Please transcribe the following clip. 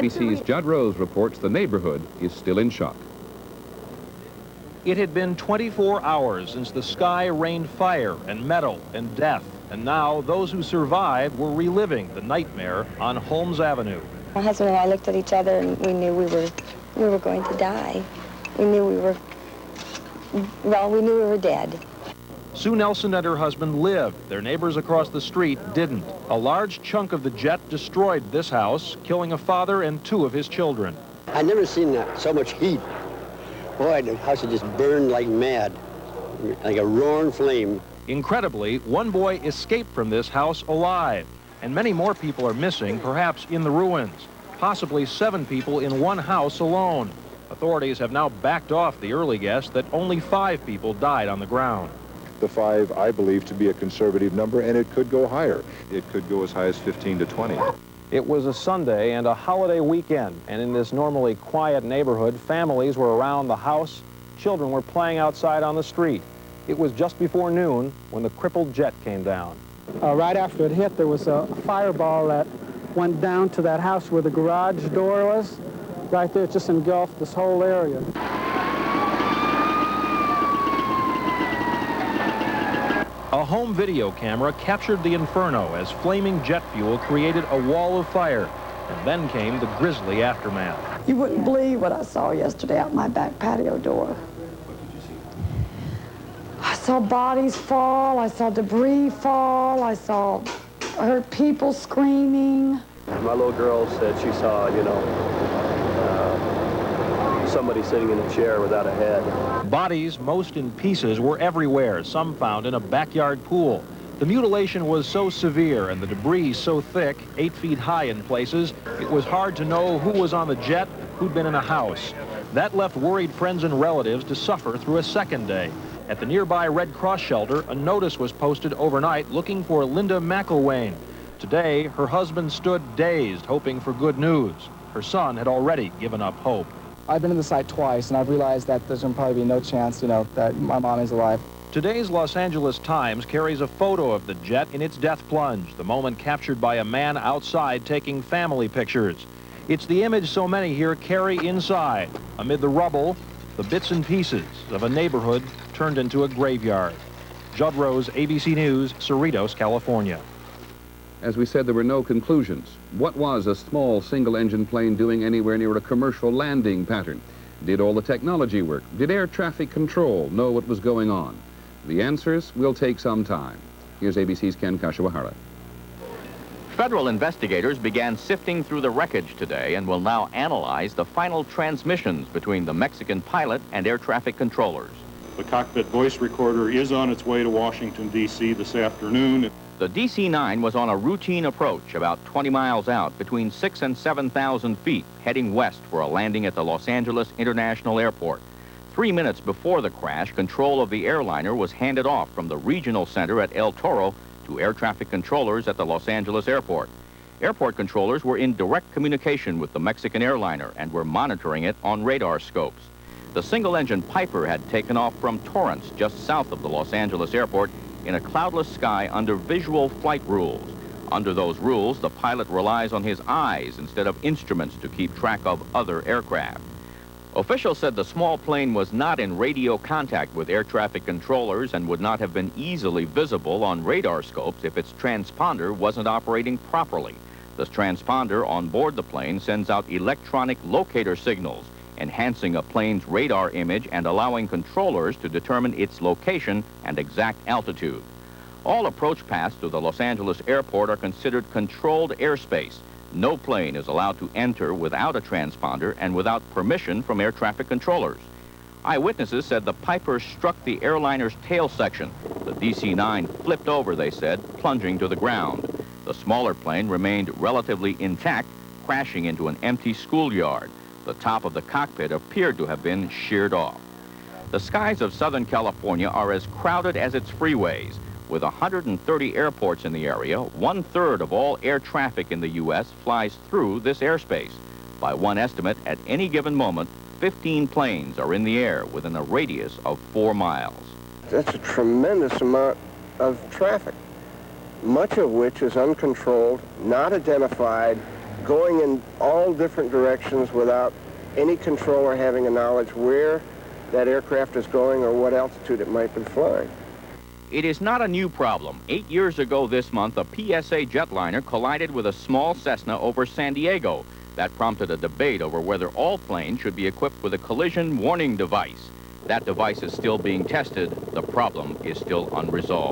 ABC's Judd Rose reports the neighborhood is still in shock. It had been 24 hours since the sky rained fire and metal and death, and now those who survived were reliving the nightmare on Holmes Avenue. My husband and I looked at each other and we knew we were going to die. We knew we were dead. Sue Nelson and her husband lived. Their neighbors across the street didn't. A large chunk of the jet destroyed this house, killing a father and 2 of his children. I've never seen so much heat. Boy, the house had just burned like mad, like a roaring flame. Incredibly, one boy escaped from this house alive, and many more people are missing, perhaps in the ruins. Possibly 7 people in one house alone. Authorities have now backed off the early guess that only 5 people died on the ground. The 5, I believe, to be a conservative number, and it could go higher. It could go as high as 15 to 20. It was a Sunday and a holiday weekend, and in this normally quiet neighborhood, families were around the house, children were playing outside on the street. It was just before noon when the crippled jet came down. Right after it hit, there was a fireball that went down to that house where the garage door was. Right there, it just engulfed this whole area. A home video camera captured the inferno as flaming jet fuel created a wall of fire, and then came the grisly aftermath. You wouldn't believe what I saw yesterday out my back patio door. I saw bodies fall, I saw debris fall, I heard people screaming. My little girl said she saw, somebody sitting in a chair without a head. Bodies, most in pieces, were everywhere, some found in a backyard pool. The mutilation was so severe and the debris so thick, 8 feet high in places, it was hard to know who was on the jet, who'd been in a house. That left worried friends and relatives to suffer through a second day. At the nearby Red Cross shelter, a notice was posted overnight looking for Linda McElwain. Today, her husband stood dazed, hoping for good news. Her son had already given up hope. I've been to the site twice, and I've realized that there's going to probably be no chance, that my mom is alive. Today's Los Angeles Times carries a photo of the jet in its death plunge, the moment captured by a man outside taking family pictures. It's the image so many here carry inside, amid the rubble, the bits and pieces of a neighborhood turned into a graveyard. Judd Rose, ABC News, Cerritos, California. As we said, there were no conclusions. What was a small single-engine plane doing anywhere near a commercial landing pattern? Did all the technology work? Did air traffic control know what was going on? The answers will take some time. Here's ABC's Ken Kashiwahara. Federal investigators began sifting through the wreckage today and will now analyze the final transmissions between the Mexican pilot and air traffic controllers. The cockpit voice recorder is on its way to Washington, D.C. this afternoon. The DC-9 was on a routine approach about 20 miles out, between 6,000 and 7,000 feet, heading west for a landing at the Los Angeles International Airport. 3 minutes before the crash, control of the airliner was handed off from the regional center at El Toro to air traffic controllers at the Los Angeles Airport. Airport controllers were in direct communication with the Mexican airliner and were monitoring it on radar scopes. The single-engine Piper had taken off from Torrance, just south of the Los Angeles Airport, in a cloudless sky under visual flight rules. Under those rules, the pilot relies on his eyes instead of instruments to keep track of other aircraft. Officials said the small plane was not in radio contact with air traffic controllers and would not have been easily visible on radar scopes if its transponder wasn't operating properly. The transponder on board the plane sends out electronic locator signals, enhancing a plane's radar image and allowing controllers to determine its location and exact altitude. All approach paths to the Los Angeles airport are considered controlled airspace. No plane is allowed to enter without a transponder and without permission from air traffic controllers. Eyewitnesses said the Piper struck the airliner's tail section. The DC-9 flipped over, they said, plunging to the ground. The smaller plane remained relatively intact, crashing into an empty schoolyard. The top of the cockpit appeared to have been sheared off. The skies of Southern California are as crowded as its freeways. With 130 airports in the area, 1/3 of all air traffic in the U.S. flies through this airspace. By one estimate, at any given moment, 15 planes are in the air within a radius of 4 miles. That's a tremendous amount of traffic, much of which is uncontrolled, not identified, going in all different directions without any controller having a knowledge where that aircraft is going or what altitude it might be flying. It is not a new problem. 8 years ago this month, a PSA jetliner collided with a small Cessna over San Diego. That prompted a debate over whether all planes should be equipped with a collision warning device. That device is still being tested. The problem is still unresolved.